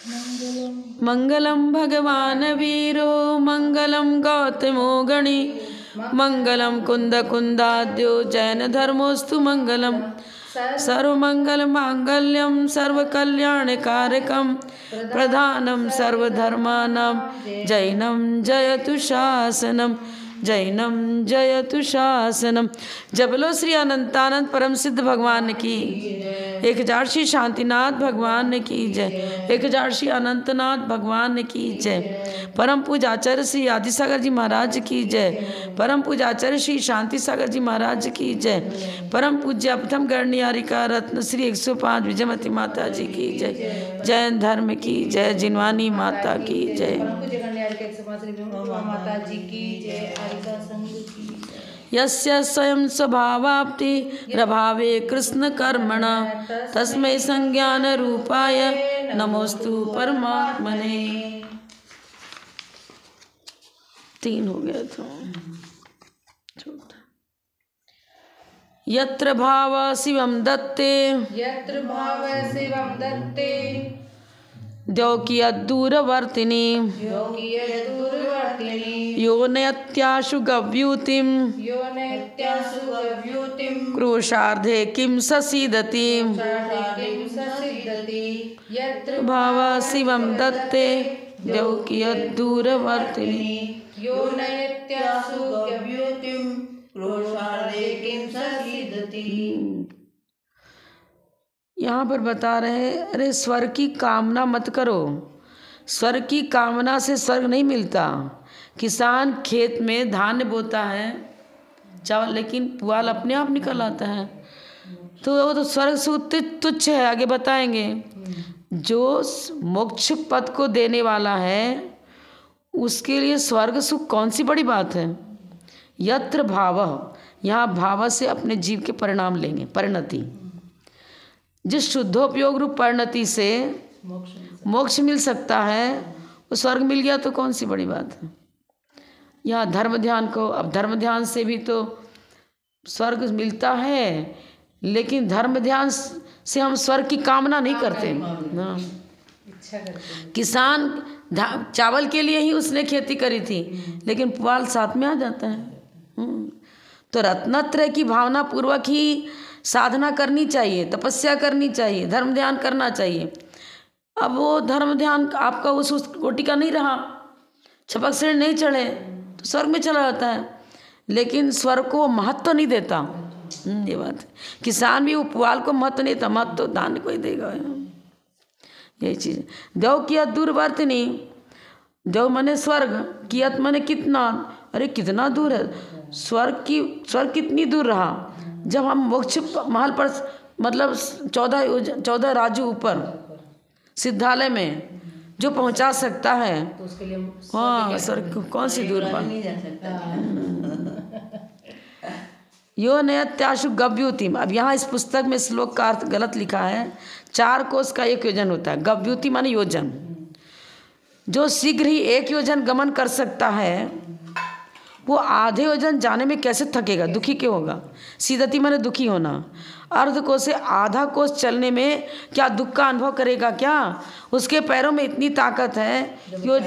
मंगलम भगवान वीरो मंगलम गौतमो गणी मंगलम कुंद कुंदाद्यो जैन धर्मोस्तु मंगलम सर्वमंगल मांगल्यम सर्वकल्याणकारकम प्रधानम सर्वधर्मानां जैनम जयतु शासनम जैनम जयतु शासनम। जय बोलो श्री अनंतानंद परम सिद्ध भगवान की, 1000 श्री शांतिनाथ भगवान की जय, 1000 श्री अनंतनाथ भगवान की जय, परम पूजाचार्य श्री आदिसागर जी महाराज की जय, परम पूजाचार्य श्री शांति सागर जी महाराज की जय, परम पूज्य प्रथम गणनियारिका रत्न श्री 105 विजयमती माता जी की जय, जैन धर्म की जय, जिनवानी माता की जय, माता जी की जय, आरिका संघ की जय। यस्य स्वयं स्वभावाप्ति प्रभावे कृष्ण कर्मण तस्मै संज्ञान रूपाय नमोस्तु परमात्मने। 3 हो गया था। यत्र भाव शिवम दत्ते यत्र भाव शिवम दत्ते द्यौकिय दूरवर्तिनी यो नयत्याशु गव्यूतिम यो नैत्यासु गव्यूतिम क्रोशार्धे किं ससीदति किं ससिद्धति यत्र भाव शिवम दत्ते द्यौकिय दूरवर्तिनी यो नैत्यासु गव्यूतिम क्रोशार्धे किं ससिद्धति। यहाँ पर बता रहे हैं, अरे स्वर्ग की कामना मत करो, स्वर्ग की कामना से स्वर्ग नहीं मिलता। किसान खेत में धान बोता है चावल, लेकिन पुआल अपने आप निकल आता है, तो वो तो स्वर्ग से तुच्छ है। आगे बताएंगे, जो मोक्ष पद को देने वाला है उसके लिए स्वर्ग सुख कौन सी बड़ी बात है। यत्र भाव, यहाँ भाव से अपने जीव के परिणाम लेंगे, परिणति। जिस शुद्धोपयोग रूप परिणति से मोक्ष मिल सकता है, वो स्वर्ग मिल गया तो कौन सी बड़ी बात है। यहाँ धर्म ध्यान को, अब धर्म ध्यान से भी तो स्वर्ग मिलता है, लेकिन धर्म ध्यान से हम स्वर्ग की कामना नहीं करते। हाँ, किसान चावल के लिए ही उसने खेती करी थी, लेकिन पुआल साथ में आ जाता है। तो रत्नत्रय की भावना पूर्वक ही साधना करनी चाहिए, तपस्या करनी चाहिए, धर्म ध्यान करना चाहिए। अब वो धर्म ध्यान आपका उस कोटि का नहीं रहा, छपक से नहीं चढ़े तो स्वर्ग में चला जाता है, लेकिन स्वर्ग को महत्व नहीं देता। ये बात है। किसान भी पुआल को महत्व नहीं देता, महत्व तो दान को ही देगा। यही चीज़। देव कियत दूरवर्तिनी, देव माने स्वर्ग, कियत माने कितना, अरे कितना दूर है स्वर्ग कितनी दूर रहा। जब हम मोक्ष महल पर, मतलब 14 राजू ऊपर सिद्धालय में जो पहुंचा सकता है, तो उसके लिए हाँ सर कौन सी दूर बात। यो नयत्याशु गव्यूतिम। अब यहाँ इस पुस्तक में श्लोक का अर्थ गलत लिखा है। 4 कोस का 1 योजन होता है। गव्यूति माने योजन। जो शीघ्र ही 1 योजन गमन कर सकता है, वो आधे योजन जाने में कैसे थकेगा, दुखी क्यों होगा। सीदति माने दुखी होना। अर्ध कोस से आधा कोस चलने में क्या दुख का अनुभव करेगा क्या। उसके पैरों में इतनी ताकत है कि वो,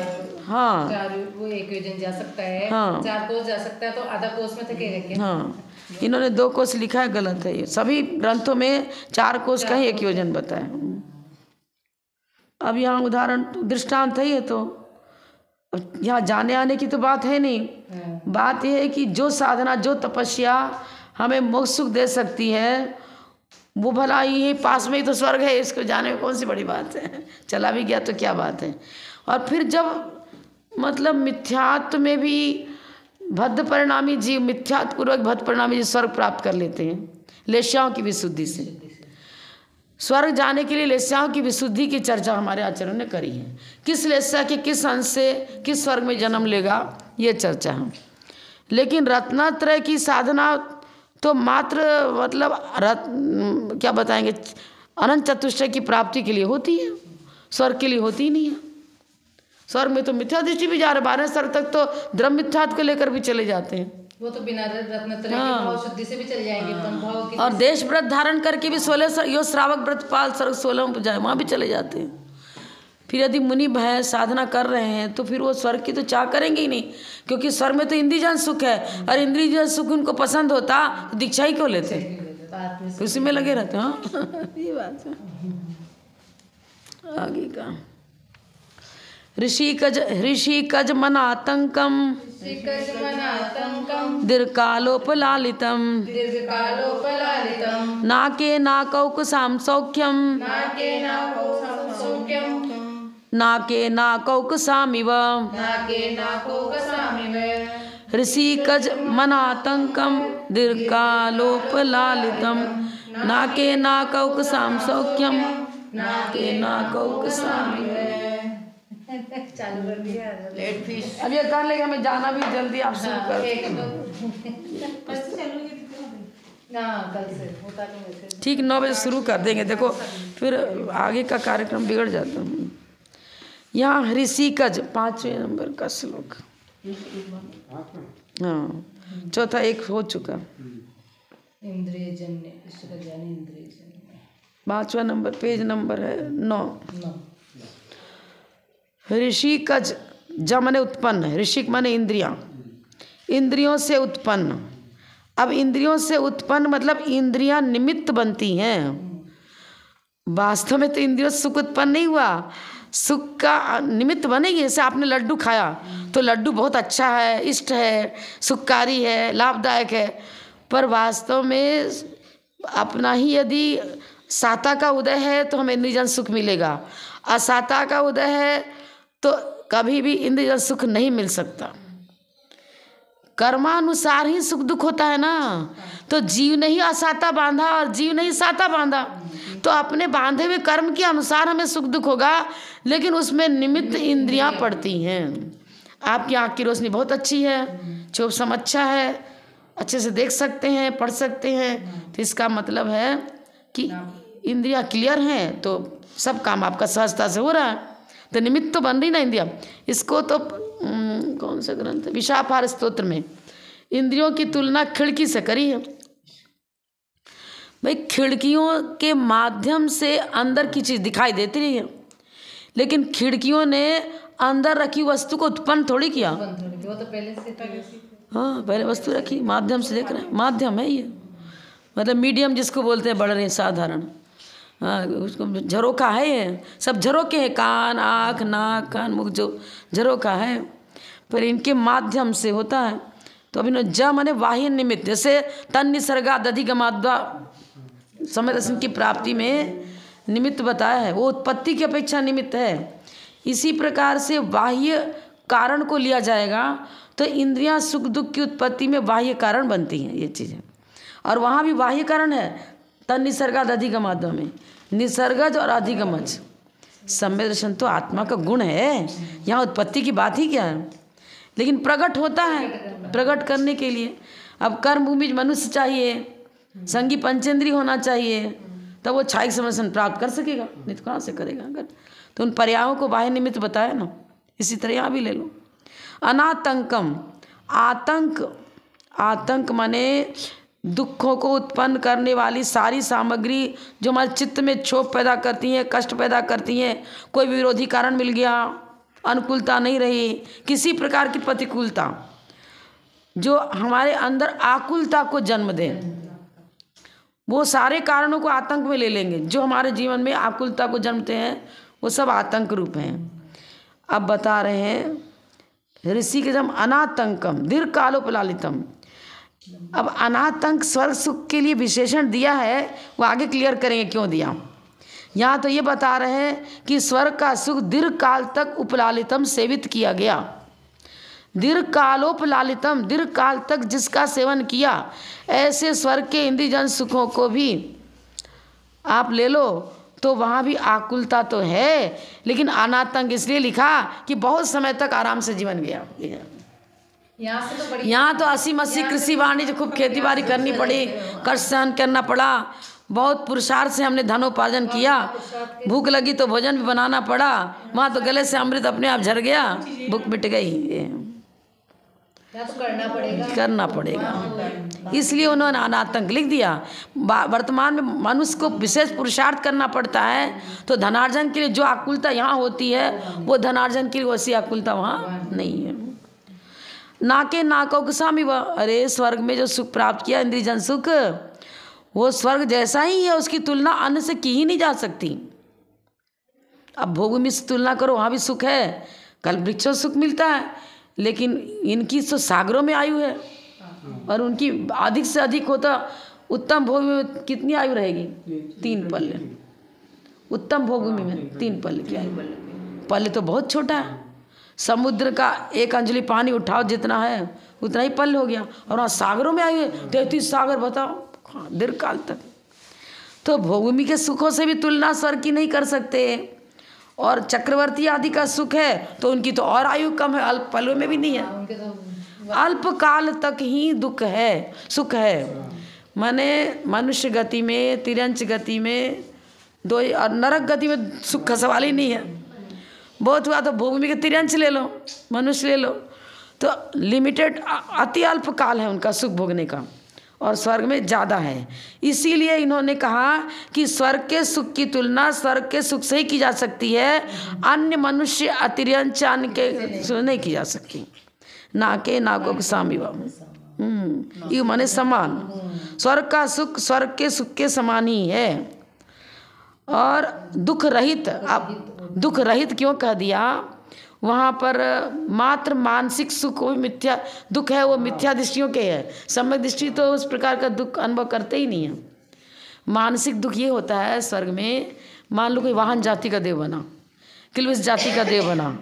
हाँ वो 1 योजन जा सकता है, हाँ 4 कोस जा सकता है, तो आधा कोस में थकेगा क्या। हाँ, इन्होंने 2 कोस लिखा है, गलत है। ये सभी ग्रंथों में 4 कोस का ही 1 योजन बताया। अब यहाँ उदाहरण दृष्टांत है ये, तो यहाँ जाने आने की तो बात है नहीं। बात यह है कि जो साधना, जो तपस्या हमें मोक्ष सुख दे सकती है, वो भला ही पास में ही तो स्वर्ग है, इसको जाने में कौन सी बड़ी बात है। चला भी गया तो क्या बात है। और फिर जब मतलब मिथ्यात्व में भी भद्द परिणामी जीव, मिथ्यात्व पूर्वक भद्द परिणामी जीव स्वर्ग प्राप्त कर लेते हैं लेस्याओं की विशुद्धि से। स्वर्ग जाने के लिए लेस्याओं की विशुद्धि की चर्चा हमारे आचार्यों ने करी है। किस लेस्या के किस अंश से किस स्वर्ग में जन्म लेगा, ये चर्चा है। लेकिन रत्नात्रय की साधना तो मात्र मतलब क्या बताएंगे, अनंत चतुष्टय की प्राप्ति के लिए होती है, स्वर्ग के लिए होती ही नहीं है। स्वर्ग में तो मिथ्या दृष्टि भी जा रहे, 12 स्वर्ग तक तो द्रव्य मिथ्यात्व को लेकर भी चले जाते हैं। वो तो बिना रत्नत्रय के भाव शुद्धि से भी चल जाएंगे। भाव की और देश व्रत धारण करके भी 16 यो श्रावक व्रत पाल स्वर्ग 16 जाए, वहाँ भी चले जाते हैं। फिर यदि मुनि है साधना कर रहे हैं तो फिर वो स्वर्ग की तो चाह करेंगे ही नहीं, क्योंकि स्वर्ग में तो इंद्रियजन सुख है, और इंद्रियजन सुख उनको पसंद होता तो दीक्षा ही क्यों लेते, तो उसी में लगे रहते। हाँ ये बात है। आगे का ऋषिकज मनातंकम दीर्घकालोपलालितम नाके नाकौकसाम सौख्यम नाके नाकौकसामिव ऋषिकज मनातंकम दीर्घकालोपलालितम नाके नाकौकसाम सौख्यम नाके नाकौकसामिव। चालू कर दिया लेट फीस। अब ये कर लेंगे, हमें जाना भी जल्दी, आप शुरू कर। कल से होता नहीं, ठीक 9 बजे शुरू कर देंगे। देखो फिर आगे का कार्यक्रम बिगड़ जाता है। यहाँ ऋषिकज 5वें नंबर का श्लोक। हाँ चौथा एक हो चुका। इंद्रियजन्य इंद्रियजन्य 5वां नंबर पेज नंबर है 9। ऋषिकज ज माने उत्पन्न, ऋषिक माने इंद्रियां, इंद्रियों से उत्पन्न। अब इंद्रियों से उत्पन्न मतलब इंद्रियां निमित्त बनती हैं। वास्तव में तो इंद्रियों से सुख उत्पन्न नहीं हुआ, सुख का निमित्त बनेगी। जैसे आपने लड्डू खाया तो लड्डू बहुत अच्छा है, इष्ट है, सुखकारी है, लाभदायक है, पर वास्तव में अपना ही यदि साता का उदय है तो हमें इंद्रियजन सुख मिलेगा, असाता का उदय है तो कभी भी इंद्रियजन सुख नहीं मिल सकता। कर्मानुसार ही सुख दुख होता है ना। तो जीव ने ही असाता बांधा और जीव ने ही साता बांधा, तो अपने बांधे हुए कर्म के अनुसार हमें सुख दुख होगा, लेकिन उसमें निमित्त इंद्रियां पड़ती हैं। आपकी आँख की रोशनी बहुत अच्छी है, चोप सम अच्छा है, अच्छे से देख सकते हैं, पढ़ सकते हैं, तो इसका मतलब है कि इंद्रियां क्लियर हैं तो सब काम आपका सहजता से हो रहा है। तो निमित्त तो बन रही ना इंद्रिया। इसको तो कौन सा ग्रंथ है, विशाफार स्तोत्र में इंद्रियों की तुलना खिड़की से करी है। भाई खिड़कियों के माध्यम से अंदर की चीज़ दिखाई देती रही है, लेकिन खिड़कियों ने अंदर रखी वस्तु को उत्पन्न थोड़ी किया। वो तो पहले से था। हाँ पहले वस्तु रखी, माध्यम से देख रहे हैं, माध्यम है ये, मतलब मीडियम जिसको बोलते हैं, बढ़ रहे साधारण। हाँ उसको झरोखा है, ये सब झरोके हैं, कान आँख नाक कान मुख जो झरोखा है, पर इनके माध्यम से होता है। तो अभी ज माने बाह्य निमित्त, जैसे तन निसर्गा दधिगमाद्वा समय दर्शन की प्राप्ति में निमित्त बताया है, वो उत्पत्ति की अपेक्षा निमित्त है। इसी प्रकार से बाह्य कारण को लिया जाएगा तो इंद्रियां सुख दुख की उत्पत्ति में बाह्य कारण बनती हैं ये चीज़ें, और वहाँ भी बाह्य कारण है तन निसर्गाद अधिगमाद्वा में, निसर्गज और अधिगमज। सम्यक दर्शन तो आत्मा का गुण है, यहाँ उत्पत्ति की बात ही क्या है, लेकिन प्रकट होता है, प्रकट करने के लिए अब कर्म भूमि मनुष्य चाहिए, संगी पंचेंद्री होना चाहिए, तब वो छायिक समर्शन प्राप्त कर सकेगा, नहीं तो कहाँ से करेगा। अगर तो उन पर्यायों को बाह्य निमित्त बताया ना, इसी तरह यहाँ भी ले लो। अनातंकम, आतंक, आतंक माने दुखों को उत्पन्न करने वाली सारी सामग्री जो हमारे चित्त में क्षोभ पैदा करती हैं, कष्ट पैदा करती हैं। कोई विरोधी कारण मिल गया, अनुकूलता नहीं रही, किसी प्रकार की प्रतिकूलता जो हमारे अंदर आकुलता को जन्म दे, वो सारे कारणों को आतंक में ले लेंगे। जो हमारे जीवन में आकुलता को जन्मते हैं वो सब आतंक रूप हैं। अब बता रहे हैं ऋषि के जम अनातंकम दीर्घकालोपलालितम। अब अनातंक स्वर्ग सुख के लिए विशेषण दिया है, वो आगे क्लियर करेंगे क्यों दिया। यहाँ तो ये बता रहे हैं कि स्वर्ग का सुख दीर्घ काल तक उपलालितम सेवित किया गया। दीर्घ कालोपलालितम, दीर्घ काल तक जिसका सेवन किया, ऐसे स्वर्ग के इंद्रियजन सुखों को भी आप ले लो तो वहाँ भी आकुलता तो है, लेकिन अनातंक इसलिए लिखा कि बहुत समय तक आराम से जीवन गया। यहाँ तो 80-80 कृषि वाणिज्य खूब खेती बाड़ी करनी पड़ी, कष्ट सहन करना पड़ा, बहुत पुरुषार्थ से हमने धनोपार्जन किया, भूख लगी तो भोजन भी बनाना पड़ा, वहाँ तो गले से अमृत अपने आप झर गया, भूख मिट गई। या तो करना पड़ेगा, करना पड़ेगा। इसलिए उन्होंने अनातंक लिख दिया। वर्तमान में मनुष्य को विशेष पुरुषार्थ करना पड़ता है, तो धनार्जन के लिए जो आकुलता यहाँ होती है वो धनार्जन के लिए वैसी आकुलता वहाँ नहीं है। नाके नाकों के सामी वह, अरे स्वर्ग में जो सुख प्राप्त किया इंद्रिय जन सुख, वो स्वर्ग जैसा ही है, उसकी तुलना अन्न से की ही नहीं जा सकती। अब भोगभूमि से तुलना करो, वहाँ भी सुख है, कल वृक्षों सुख मिलता है, लेकिन इनकी तो सागरों में आयु है और उनकी अधिक से अधिक होता। उत्तम भोगभूमि में कितनी आयु रहेगी? 3 पल्ले। उत्तम भोगभूमि में 3 पल्ले की आयु। पल्ले तो बहुत छोटा है। समुद्र का 1 अंजलि पानी उठाओ जितना है उतना ही पल्ले हो गया, और वहाँ सागरों में आयु है 33 सागर, बताओ दीर्घ काल तक। तो भोगभूमि के सुखों से भी तुलना स्वर्ग की नहीं कर सकते। और चक्रवर्ती आदि का सुख है तो उनकी तो और आयु कम है, अल्प पलों में भी नहीं है, उनके तो अल्प काल तक ही दुख है, सुख है। माने मनुष्य गति में, तिरंच गति में दो, और नरक गति में सुख का सवाल ही नहीं है। बहुत हुआ तो भूमि के तिरंच ले लो, मनुष्य ले लो, तो लिमिटेड अति अल्प काल है उनका सुख भोगने का, और स्वर्ग में ज़्यादा है। इसीलिए इन्होंने कहा कि स्वर्ग के सुख की तुलना स्वर्ग के सुख से ही की जा सकती है, अन्य मनुष्य अतिरिक्त अन्य के सुख नहीं की जा सकती। नाके नाकों के सामी बाबू ये माने समान। स्वर्ग का सुख स्वर्ग के सुख के समान ही है। और दुख रहित, अब दुख रहित क्यों कह दिया? वहाँ पर मात्र मानसिक सुख वो मिथ्या दुख है, वो मिथ्या दृष्टियों के है। सम्यक दृष्टि तो उस प्रकार का दुख अनुभव करते ही नहीं है। मानसिक दुख ये होता है स्वर्ग में, मान लो कोई वाहन जाति का देव बना, किलविश जाति का देव बना,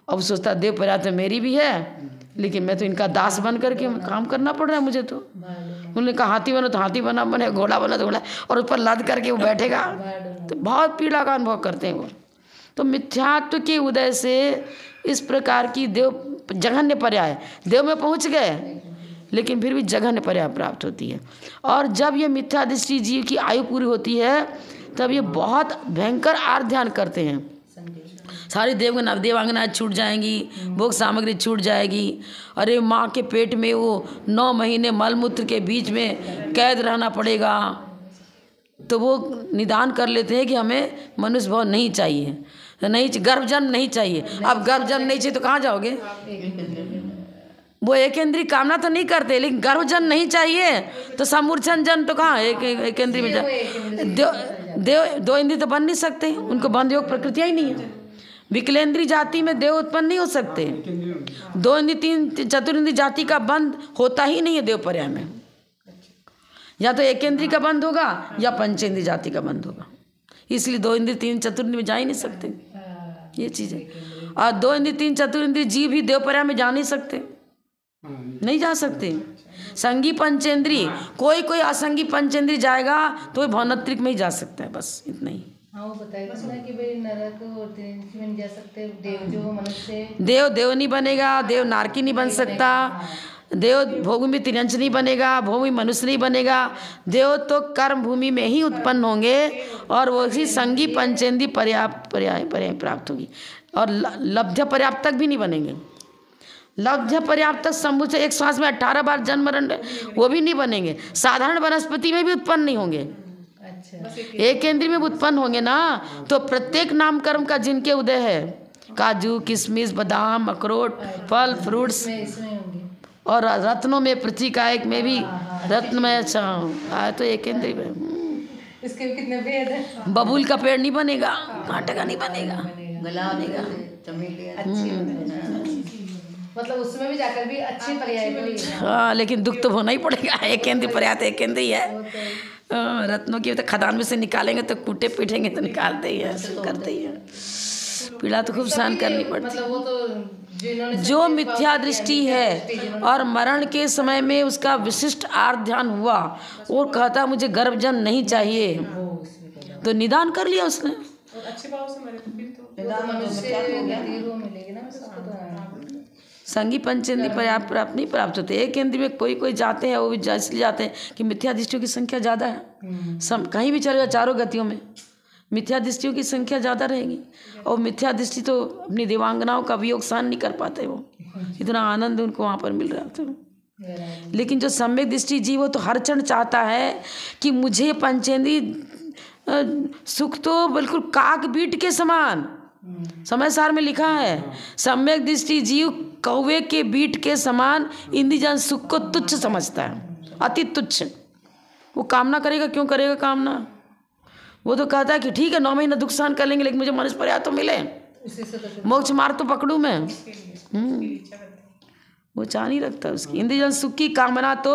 अब सोचता देव पर्याप्त मेरी भी है, लेकिन मैं तो इनका दास बन करके काम करना पड़ रहा है मुझे। तो उन्होंने कहा हाथी बनो तो हाथी बना, बने घोड़ा बना तो घोड़ा, और ऊपर लाद करके वो बैठेगा, तो बहुत पीड़ा का अनुभव करते हैं वो। तो मिथ्यात्व के उदय से इस प्रकार की देव जघन्य पर्याय, देव में पहुंच गए लेकिन फिर भी जघन्य पर्याय प्राप्त होती है। और जब ये मिथ्या दृष्टि जीव की आयु पूरी होती है तब ये बहुत भयंकर आर्त ध्यान करते हैं। सारी देवांगनाएं छूट जाएंगी, भोग सामग्री छूट जाएगी। अरे माँ के पेट में वो 9 महीने मलमूत्र के बीच में कैद रहना पड़ेगा, तो वो निदान कर लेते हैं कि हमें मनुष्य भाव नहीं चाहिए, नहीं गर्भजन्म नहीं चाहिए। अब गर्भजन्म नहीं चाहिए तो कहाँ जाओगे? वो एक इंद्रिय कामना तो नहीं करते, लेकिन गर्भजन्म नहीं चाहिए तो समूर्छन जन्म तो कहाँ एक इंद्रिय में देव 2 इंद्रिय तो बन नहीं सकते, उनको बंध योग प्रकृतियाँ ही नहीं है। विकलेंद्रीय जाति में देव उत्पन्न नहीं हो सकते। 2 इंद्रिय 3 चतुर्ंद्रिय जाति का बंध होता ही नहीं है देव पर्याय में। या तो एक इंद्रिय का बंध होगा या पंचेंद्रिय जाति का बंध होगा, इसलिए 2 इंद्रिय 3 चतुर्ंद्रिय में जा ही नहीं सकते, ये चीज़ है। और 2 इंद्रिय 3 चतुर्ंद्रिय जीव भी देव पर्याय में जा नहीं सकते, नहीं जा सकते। संगी पंचेंद्रिय, कोई असंगी पंचेंद्रिय जाएगा तो वही भवनत्रिक में ही जा सकता है, बस इतना ही। हाँ, वो बताइए ना कि भाई नरक और तिरंच में नहीं जा सकते, देव जो मनुष्य देव नहीं बनेगा, देव नारकी नहीं बन सकता, देव भोगभूमि तिरंच नहीं बनेगा, भूमि मनुष्य नहीं बनेगा। देव तो कर्म भूमि में ही उत्पन्न होंगे और वो ही संगी पंचेंद्रिय पर्याय प्राप्त होगी। और लब्ध्य पर्याप्त तक भी नहीं बनेंगे। लब्ध्य पर्याप्त तक समुच एक श्वास में 18 बार जन्म मरण वो भी नहीं बनेंगे। साधारण वनस्पति में भी उत्पन्न नहीं होंगे, एक इंद्रिय में उत्पन्न होंगे ना। तो प्रत्येक नाम कर्म का जिनके उदय है, काजू किशमिश बादाम अखरोट फल फ्रूट्स, और रत्नों में पृथ्वी का एक में भी रत्न में अच्छा आया तो एक इंद्रिय में। इसके भी कितने भेद हैं। बबूल का पेड़ नहीं बनेगा, कांटे का नहीं बनेगा, बनेगा। मतलब उसमें भी जाकर भी अच्छे पर्याय भी। हाँ, लेकिन दुख तो होना ही पड़ेगा। एक इंद्रिय पर्याय तो एक इंद्रिय है। रत्नों की तो खदान में से निकालेंगे तो कूटे पीटेंगे तो निकालते ही है, करते ही है। पीड़ा तो खूब सहन करनी पड़ती। मतलब वो तो जो मिथ्या दृष्टि है और मरण के समय में उसका विशिष्ट आर्त ध्यान हुआ, वो कहता मुझे गर्भजन्म नहीं चाहिए, तो निदान कर लिया उसने। अच्छे भाव से मरे तो फिर संगी पंचेंद्रिय प्राप्त नहीं प्राप्त होते। एक इंद्रिय में कोई जाते हैं, वो भी इसलिए जाते हैं कि मिथ्या दृष्टियों की संख्या ज़्यादा है। कहीं भी चले जाओ, चारों गतियों में मिथ्या दृष्टियों की संख्या ज़्यादा रहेगी, और मिथ्या दृष्टि तो अपनी देवांगनाओं का वियोग सहन नहीं कर पाते वो। इतना आनंद उनको वहाँ पर मिल रहा था। लेकिन जो सम्यक दृष्टि जीव वो तो हर क्षण चाहता है कि मुझे पंचेंद्रिय सुख तो बिल्कुल काक बीट के समान, समय सार में लिखा है, सम्यक दृष्टि जीव कौवे के बीट के समान इंद्रियजन्य सुख को तुच्छ समझता है, अति तुच्छ। वो कामना करेगा, क्यों करेगा कामना? वो तो कहता है कि ठीक है 9 महीने दुख सहन कर लेंगे, लेकिन मुझे मनुष्य पर्याय तो मिले, मोक्ष मार्ग तो पकड़ूं मैं। वो चाह नहीं रखता उसकी इंद्रियजन्य सुख की कामना। तो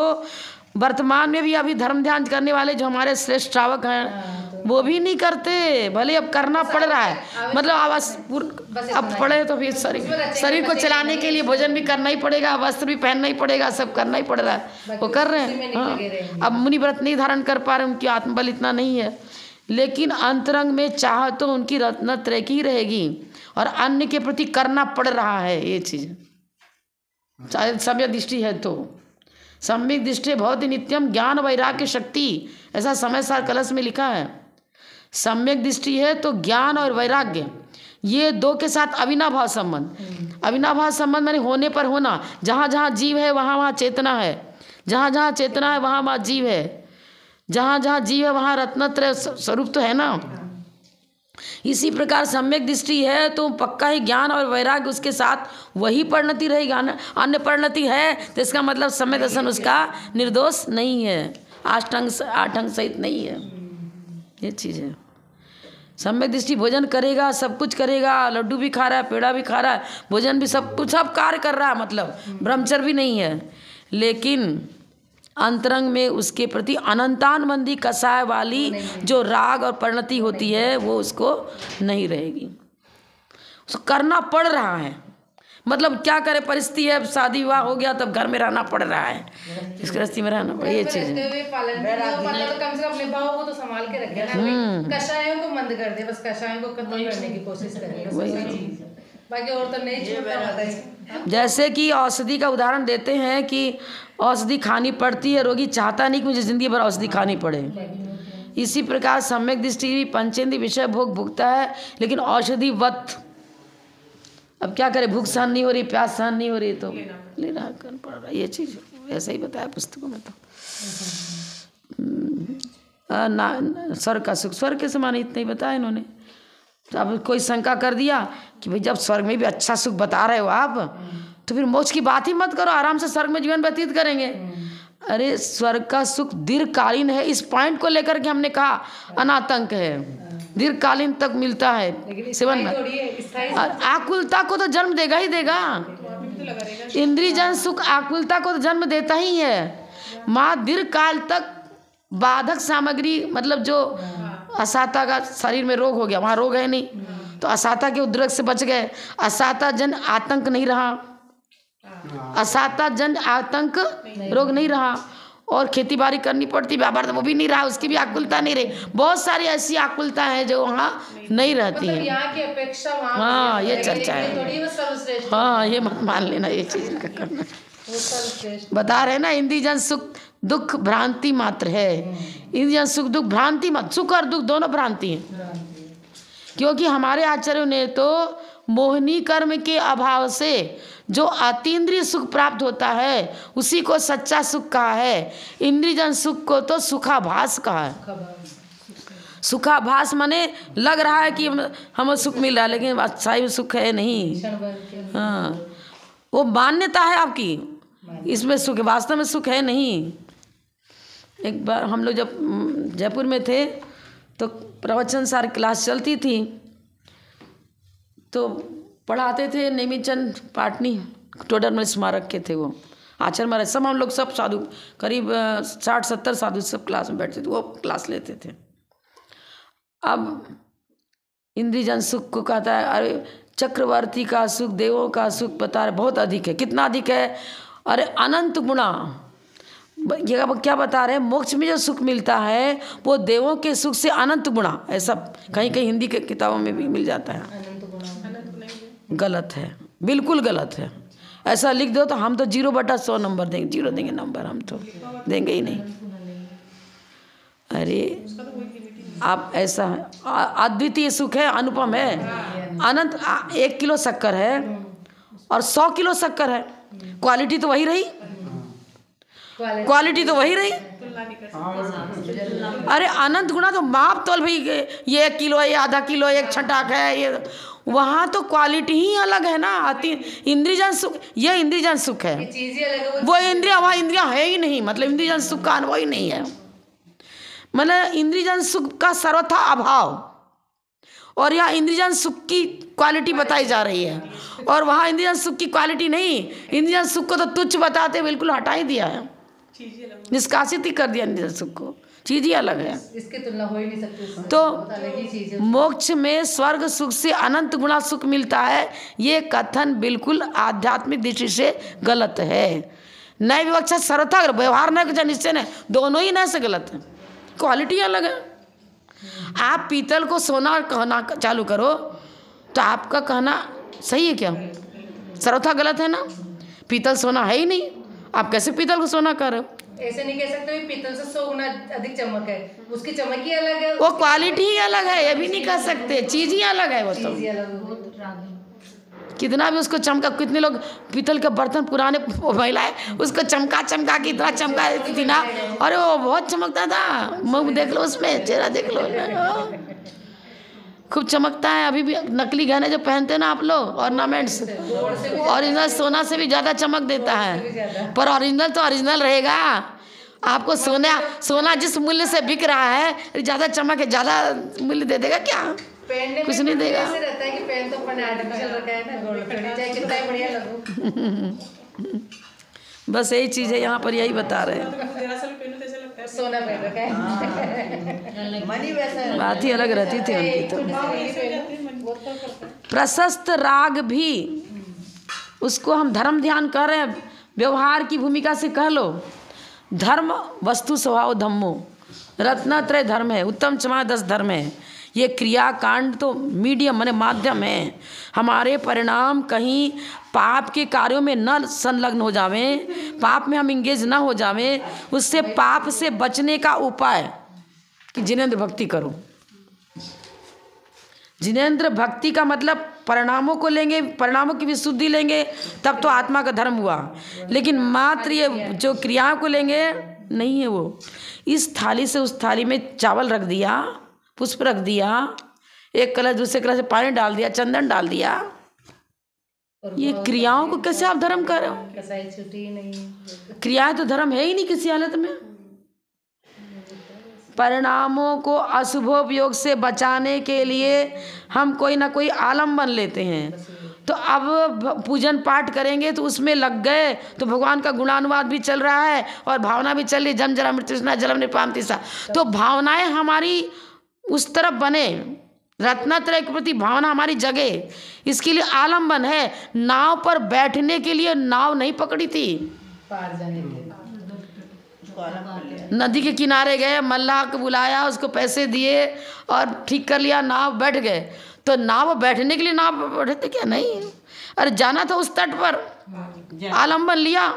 वर्तमान में भी अभी धर्म ध्यान करने वाले जो हमारे श्रेष्ठ श्रावक हैं वो भी नहीं करते, भले अब करना पड़ रहा है, मतलब अब पड़े तो फिर शरीर को चलाने के लिए भोजन भी करना ही पड़ेगा, वस्त्र भी पहनना ही पड़ेगा, सब करना ही पड़ रहा है, वो कर रहे हैं। हाँ, अब मुनि व्रत नहीं धारण कर पा रहे, उनकी आत्मबल इतना नहीं है, लेकिन अंतरंग में चाह तो उनकी रत्नत्रय की रहेगी और अन्य के प्रति करना पड़ रहा है ये चीज़, चाहे सम्यक दृष्टि है तो। सम्यक दृष्टि बहुत ही नित्यम ज्ञान वैराग्य शक्ति, ऐसा समय सार कलश में लिखा है। सम्यक दृष्टि है तो ज्ञान और वैराग्य ये दो के साथ अविनाभाव संबंध। अविनाभाव संबंध माने होने पर होना, जहाँ जहाँ जीव है वहाँ वहाँ चेतना है, जहाँ जहाँ चेतना है वहाँ वहाँ जीव है, जहाँ जहाँ जीव है वहाँ रत्नत्रय स्वरूप तो है ना। इसी प्रकार सम्यक दृष्टि है तो पक्का ही ज्ञान और वैराग्य उसके साथ वही परिणति रहेगी। अन्य परिणति है तो इसका मतलब सम्यक दर्शन उसका निर्दोष नहीं है, आठ अंग सहित नहीं है, ये चीज़ है। सम्यक दृष्टि भोजन करेगा, सब कुछ करेगा, लड्डू भी खा रहा है, पेड़ा भी खा रहा है, भोजन भी सब कुछ सब कार्य कर रहा है, मतलब ब्रह्मचर्य भी नहीं है, लेकिन अंतरंग में उसके प्रति अनंतान मंदी कसाय वाली जो राग और परिणति होती है वो उसको नहीं रहेगी। उसको करना पड़ रहा है, मतलब क्या करे, परिस्थिति है, शादी विवाह हो गया तब घर में रहना पड़ रहा है, इस गृहस्थी में रहना पड़, ये चीज़ है। कम से कम अपने भाव को तो संभाल के रखे ना, कषायों को मंद कर दे, बस कषायों को खत्म करने की कोशिश करें, बाकी और तो नहीं छूटता। जैसे कि औषधि का उदाहरण देते हैं कि औषधि खानी पड़ती है, रोगी चाहता नहीं कि मुझे जिंदगी भर औषधि खानी पड़े। इसी प्रकार सम्यक दृष्टि भी पंचेंद्रिय विषय भोग भुगता है, लेकिन औषधिवत। अब क्या करे, भूख सहन नहीं हो रही, प्यास सहन नहीं हो रही तो लेना कर पड़ रहा है, ये चीज़ ऐसा ही बताया पुस्तकों में। तो स्वर्ग का सुख स्वर्ग के समान इतना ही बताया इन्होंने। तो अब कोई शंका कर दिया कि भाई जब स्वर्ग में भी अच्छा सुख बता रहे हो आप, तो फिर मोक्ष की बात ही मत करो, आराम से स्वर्ग में जीवन व्यतीत करेंगे। अरे स्वर्ग का सुख दीर्घकालीन है, इस पॉइंट को लेकर के हमने कहा अनातंक है, दीर्घकालीन तक मिलता है सेवन में। आकुलता को तो जन्म देगा ही देगा, इंद्रियजन्य सुख आकुलता को तो जन्म देता ही है। माँ दीर्घकाल तक बाधक सामग्री, मतलब जो असाता का शरीर में रोग हो गया, वहाँ रोग है नहीं, तो असाता के उद्रेक से बच गए, असाता जन आतंक नहीं रहा, असाता जन आतंक रोग नहीं रहा, और खेती बाड़ी करनी पड़ती, व्यापार तो वो भी नहीं रहा, उसकी भी आकुलता नहीं रही। बहुत सारी ऐसी आकुलता है जो वहाँ नहीं रहती है। यहाँ की अपेक्षा वहाँ, हाँ ये चर्चा है, हाँ ये मत मान लेना, ये चीज का करना बता रहे ना। इंद्रियजन्य सुख दुख भ्रांति मात्र है, इंद्रियजन्य सुख दुख भ्रांति मात्र, सुख और दुख दोनों भ्रांति है। क्योंकि हमारे आचार्यों ने तो मोहिनी कर्म के अभाव से जो अतीन्द्रिय सुख प्राप्त होता है उसी को सच्चा सुख कहा है, इंद्रियजन्य सुख को तो सुखाभास कहा है। सुखाभास माने लग रहा है कि हमें सुख मिल रहा है, लेकिन सही सुख है नहीं। हाँ वो मान्यता है आपकी, इसमें सुख वास्तव में सुख है नहीं। एक बार हम लोग जब जयपुर में थे तो प्रवचन सार क्लास चलती थी, तो पढ़ाते थे नेमीचंद पाटनी, टोडरमल स्मारक के थे वो आचार्य महाराज, सब हम लोग सब साधु, करीब 60-70 साधु सब क्लास में बैठते थे, वो क्लास लेते थे। अब इंद्रियजन्य सुख को कहता है, अरे चक्रवर्ती का सुख, देवों का सुख बता रहे बहुत अधिक है। कितना अधिक है? अरे अनंत गुणा। ये क्या बता रहे हैं? मोक्ष में जो सुख मिलता है वो देवों के सुख से अनंत गुणा, ऐसा कहीं कहीं हिंदी के किताबों में भी मिल जाता है। गलत है, बिल्कुल गलत है। ऐसा लिख दो तो हम तो 0/100 नंबर देंगे, 0 देंगे नंबर, हम तो देंगे ही नहीं। अरे आप ऐसा अद्वितीय सुख है, अनुपम है, अनंत। 1 किलो शक्कर है और 100 किलो शक्कर है, क्वालिटी तो वही रही, क्वालिटी तो वही रही। तुलना नहीं कर सकते। अरे अनंत गुणा तो माप तोल भाई, ये 1 किलो है, ये आधा किलो है, एक छटाक है, ये वहाँ तो क्वालिटी ही अलग है ना। आती इंद्रियजन सुख, ये इंद्रियजन सुख है, चीज ही अलग है वो इंद्रिया, वहाँ इंद्रिया है ही नहीं, मतलब इंद्रियजन सुख का अनुभव ही नहीं है। मतलब इंद्रियजन सुख का सर्वथा अभाव, और यहाँ इंद्रियजन सुख की क्वालिटी बताई जा रही है, और वहाँ इंद्रियजन सुख की क्वालिटी नहीं। इंद्रियजन सुख को तो तुच्छ बताते बिल्कुल हटा ही दिया है, चीज ही अलग। निष्कासित ही कर दिया इंद्रियजन सुख को, चीज ही अलग है। इसकी तुलना हो ही नहीं सकती उससे। तो बहुत अलग ही चीज है। मोक्ष में स्वर्ग सुख से अनंत गुणा सुख मिलता है, ये कथन बिल्कुल आध्यात्मिक दृष्टि से गलत है। नए विवक्षा सर्वथा व्यवहार न निश्चय है, दोनों ही न से गलत है, क्वालिटी अलग है। आप पीतल को सोना कहना चालू करो तो आपका कहना सही है क्या? सर्वथा गलत है ना, पीतल सोना है ही नहीं, आप कैसे पीतल को सोना कह रहे हो? ऐसे नहीं कह सकते भी पीतल से 100 गुना अधिक चमक है, उसकी चमक ही अलग है, वो क्वालिटी ही अलग है, ये भी नहीं कह सकते, चीज़ ही अलग है वो तो। चीज ही अलग है। कितना भी उसको चमका, कितने लोग पीतल के बर्तन पुराने महिलाएं उसको चमका चमका के इतना चमका देती थी ना, अरे वो बहुत चमकता था, मुँह देख लो उसमें, चेहरा देख लो, खूब चमकता है। अभी भी नकली गहने जो पहनते हैं ना आप लोग, ऑर्नामेंट्स, ओरिजिनल सोना से भी ज़्यादा चमक देता है, पर ओरिजिनल तो ओरिजिनल रहेगा। आपको सोना जिस मूल्य से बिक रहा है, ज़्यादा चमक है, ज़्यादा मूल्य दे देगा क्या? पहनने कुछ में नहीं देगा। ऐसे रहता है कि पहन तो अपन आर्टिफिशियल रखा है ना, गोल्ड थोड़ी, चाहे कितना ही बढ़िया लगो। बस यही चीज़ है, यहाँ पर यही बता रहे हैं। जरा सा भी पहनो तो ऐसा लगता है सोना पहन रखा है, मनी वैसा है। बात ही अलग रहती थी उनकी तो। बहुत फर्क पड़ता है। प्रशस्त राग भी, उसको हम धर्म ध्यान कर रहे हैं, व्यवहार की भूमिका से कह लो। धर्म वस्तु स्वभाव धम्मो, रत्नत्रय धर्म है, उत्तम चमा 10 धर्म है। ये क्रियाकांड तो मीडियम माने माध्यम है, हमारे परिणाम कहीं पाप के कार्यों में न संलग्न हो जावें, पाप में हम इंगेज ना हो जावें। उससे पाप से बचने का उपाय कि जिनेंद्र भक्ति करो। जिनेंद्र भक्ति का मतलब परिणामों को लेंगे, परिणामों की विशुद्धि लेंगे, तब तो आत्मा का धर्म हुआ। लेकिन मात्र ये जो क्रियाओं को लेंगे नहीं है वो। इस थाली से उस थाली में चावल रख दिया, पुष्प रख दिया, एक कलश दूसरे कलश से पानी डाल दिया, चंदन डाल दिया, ये क्रियाओं को कैसे आप धर्म कर रहे हो? कसाई छुट्टी नहीं, क्रियाएं तो धर्म है ही नहीं किसी हालत में। परिणामों को अशुभोपयोग से बचाने के लिए हम कोई ना कोई आलम्बन लेते हैं। तो अब पूजन पाठ करेंगे तो उसमें लग गए तो भगवान का गुणानुवाद भी चल रहा है और भावना भी चल रही, जम जरा मृत्युष्णा जलम निपाम तिसा। तो भावनाएं हमारी उस तरफ बने, रत्नत्रय के प्रति भावना हमारी जगे, इसके लिए आलम्बन है। नाव पर बैठने के लिए नाव नहीं पकड़ी थी, पार जाने के लिए नदी के किनारे गए, मल्लाह को बुलाया, उसको पैसे दिए और ठीक कर लिया, नाव बैठ गए। तो नाव बैठने के लिए नाव बैठे थे क्या? नहीं, अरे जाना था उस तट पर, आलम्बन लिया।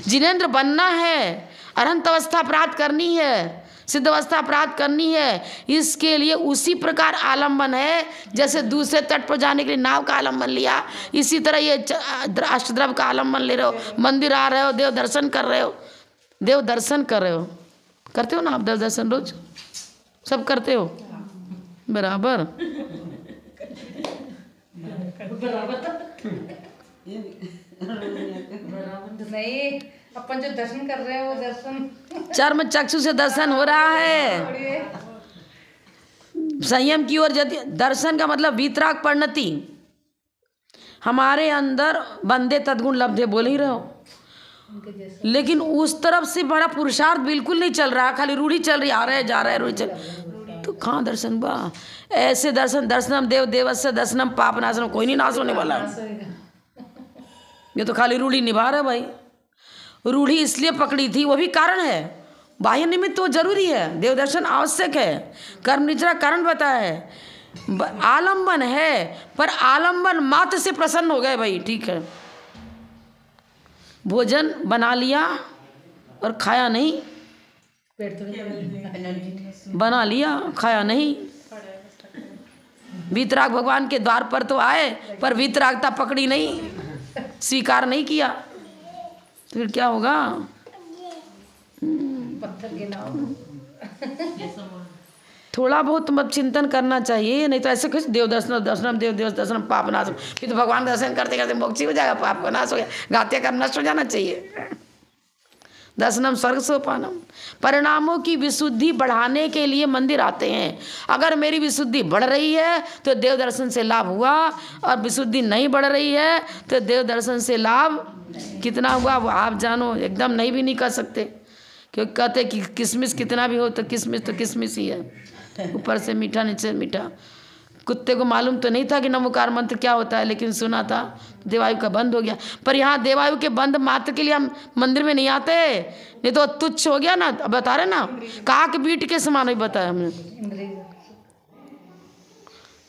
जिनेंद्र बनना है, अरहंत अवस्था प्राप्त करनी है, सिद्ध अवस्था प्राप्त करनी है, इसके लिए उसी प्रकार आलम्बन है जैसे दूसरे तट पर जाने के लिए नाव का आलम्बन लिया। इसी तरह ये अष्टद्रव्य का आलम्बन ले रहे हो, मंदिर आ रहे हो, देव दर्शन कर रहे हो, देव दर्शन कर रहे हो, करते हो ना आप देव दर्शन? रोज सब करते हो बराबर? नहीं, अपन जो दर्शन कर रहे हैं वो दर्शन चर्म चक्षु से दर्शन हो रहा है, संयम की ओर यदि दर्शन का मतलब वीतराग परिणति, हमारे अंदर बंदे तद्गुण लब्धे बोल ही रहे हो, लेकिन उस तरफ से बड़ा पुरुषार्थ बिल्कुल नहीं चल रहा, खाली रूढ़ी चल रही, आ रहे जा रहे रूढ़ी चल, तो कहाँ दर्शन हुआ? ऐसे दर्शन, दर्शनम देव देवस्य दर्शनम पाप नाशनम, कोई नहीं नाश होने वाला। ये तो खाली रूढ़ी निभा रहा भाई। रूढ़ी इसलिए पकड़ी थी, वो भी कारण है, बाह्य निमित्त तो जरूरी है, देव दर्शन आवश्यक है, कर्म निद्रा कारण बताया है, आलम्बन है, पर आलम्बन मात्र से प्रसन्न हो गए भाई, ठीक है, भोजन बना लिया और खाया नहीं, पेट तो बना लिया खाया नहीं, वीतराग भगवान के द्वार पर तो आए पर वीतरागता पकड़ी नहीं, स्वीकार नहीं किया, तो फिर क्या होगा? पत्थर गिनाओ। थोड़ा बहुत मत चिंतन करना चाहिए, नहीं तो ऐसे कुछ देव दर्शनम देव दर्शनम पाप नाश, फिर तो भगवान दर्शन करते करते मोक्ष हो जाएगा, पाप का नाश हो गया, गाते का नष्ट हो जाना चाहिए। दर्शनम स्वर्ग सोपानम। परिणामों की विशुद्धि बढ़ाने के लिए मंदिर आते हैं। अगर मेरी विशुद्धि बढ़ रही है तो देव दर्शन से लाभ हुआ, और विशुद्धि नहीं बढ़ रही है तो देव दर्शन से लाभ कितना हुआ वो आप जानो, एकदम नहीं भी नहीं कर सकते। क्योंकि कहते कि किशमिश कितना भी हो तो किशमिश ही है, ऊपर से मीठा नीचे से मीठा। कुत्ते को मालूम तो नहीं था कि नमोकार मंत्र क्या होता है, लेकिन सुना था, देवायु का बंद हो गया। पर यहाँ देवायु के बंद मात्र के लिए हम मंदिर में नहीं आते, नहीं तो तुच्छ हो गया ना। अब बता रहे ना, काक बीट के समान ही बताया हमने।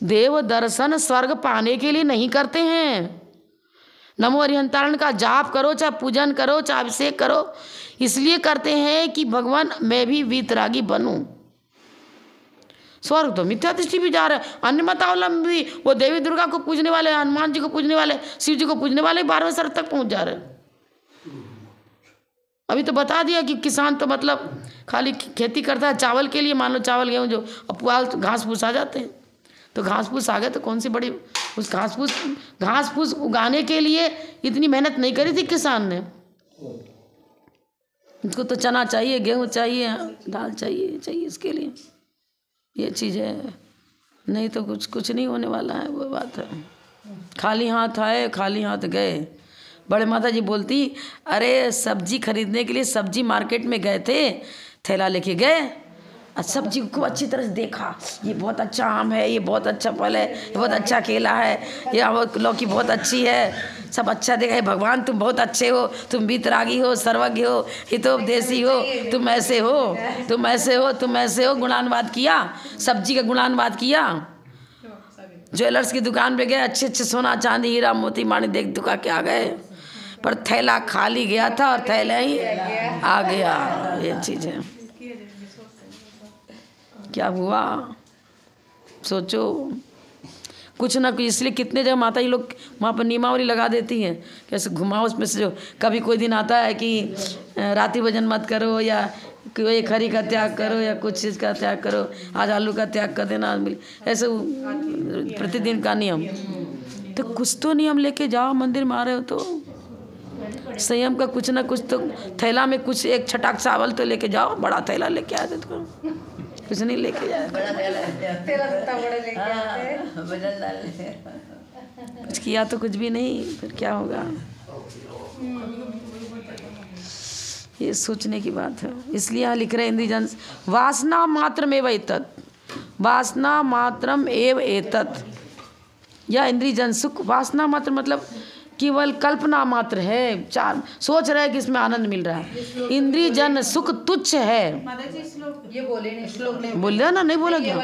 देव दर्शन स्वर्ग पाने के लिए नहीं करते हैं। नमो हरिहंतारण का जाप करो, चाहे पूजन करो, चाहे अभिषेक करो, इसलिए करते हैं कि भगवान मैं भी वीतरागी बनूं। स्वर्ग तो मिथ्या दृष्टि भी जा रहा है, अन्य मतावलंबी वो देवी दुर्गा को पूजने वाले, हनुमान जी को पूजने वाले, शिव जी को पूजने वाले 12वें स्तर तक पहुंच जा रहे हैं। अभी तो बता दिया कि किसान तो मतलब खाली खेती करता है चावल के लिए, मान लो चावल गेहूँ जो पुआल घास फूस आ जाते हैं, तो घास फूस आ गए तो कौन सी बड़ी, उस घास फूस उगाने के लिए इतनी मेहनत नहीं करी थी किसान ने। उसको तो चना चाहिए, गेहूँ चाहिए, दाल चाहिए इसके लिए, ये चीज़ है। नहीं तो कुछ नहीं होने वाला है, वो बात है। खाली हाथ आए खाली हाथ गए। बड़े माता जी बोलती, अरे सब्जी खरीदने के लिए सब्जी मार्केट में गए थे, थैला लेके गए, सब्जी को खूब अच्छी तरह से देखा, ये बहुत अच्छा आम है, ये बहुत अच्छा फल है, ये बहुत अच्छा केला है, ये लौकी बहुत अच्छी है, सब अच्छा देखा। भगवान तुम बहुत अच्छे हो, तुम वीतरागी हो, सर्वज्ञ हो, हितोपदेशी हो, तुम ऐसे हो, तुम ऐसे हो, तुम ऐसे हो, गुणानुवाद किया, सब्जी का गुणानुवाद किया। ज्वेलर्स की दुकान पे गए, अच्छे अच्छे सोना चांदी हीरा मोती माणी देख दुका के आ गए, पर थैला खाली गया था और थैला ही आ गया। ये चीज़ है, क्या हुआ सोचो। कुछ ना कुछ, इसलिए कितने जगह माता जी लोग वहाँ पर नियमावली लगा देती हैं, कैसे घुमाओ उसमें से। जो कभी कोई दिन आता है कि रात्रि भोजन मत करो, या कोई खरी का त्याग करो, या कुछ चीज़ का त्याग करो, आज आलू का त्याग कर देना, ऐसे प्रतिदिन का नियम। तो कुछ तो नियम लेके जाओ, मंदिर में आ रहे हो तो संयम का कुछ ना कुछ तो। थैला में कुछ एक छटाक चावल तो लेके जाओ, बड़ा थैला लेके आते तो कुछ नहीं लेके जाए, कुछ किया तो कुछ भी नहीं, फिर क्या होगा। ये सोचने की बात है। इसलिए यहाँ लिख रहे इंद्रिय जन वासना मात्रम एव एतत्, वासना मात्रम एव एतत्, या इंद्रिय जन सुख। वासना मात्र मतलब केवल कल्पना मात्र है, चार सोच रहे हैं कि इसमें आनंद मिल रहा है। इंद्रिय जन सुख तुच्छ है। ये बोले नहीं, श्लोक नहीं बोल ना, नहीं बोला क्या?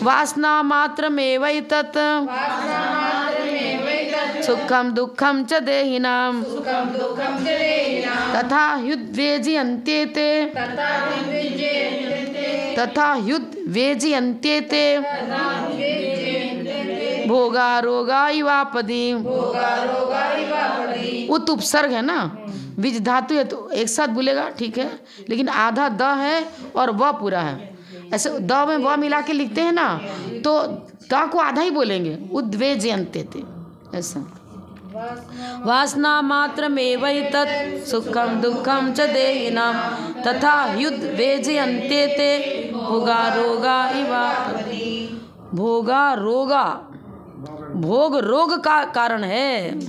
वासना मात्रमेव एतत् सुखम दुखम च देहिनाम तथा युद्वेजयन्त्येते भोगारोगा इवापदी। उत उपसर्ग है ना, बीज धातु है तो एक साथ बोलेगा ठीक है, लेकिन आधा द है और व पूरा है। ऐसे द में व मिला के लिखते हैं ना, तो द को आधा ही बोलेंगे। उद्वेजयन्त्येते ऐसा। वासना मात्रमेव एतत् सुखम दुखम च देहिनाम तथा युद्वेजयन्त्येते भोगारोगा इवापदी। भोगारोगा, भोग रोग का कारण है।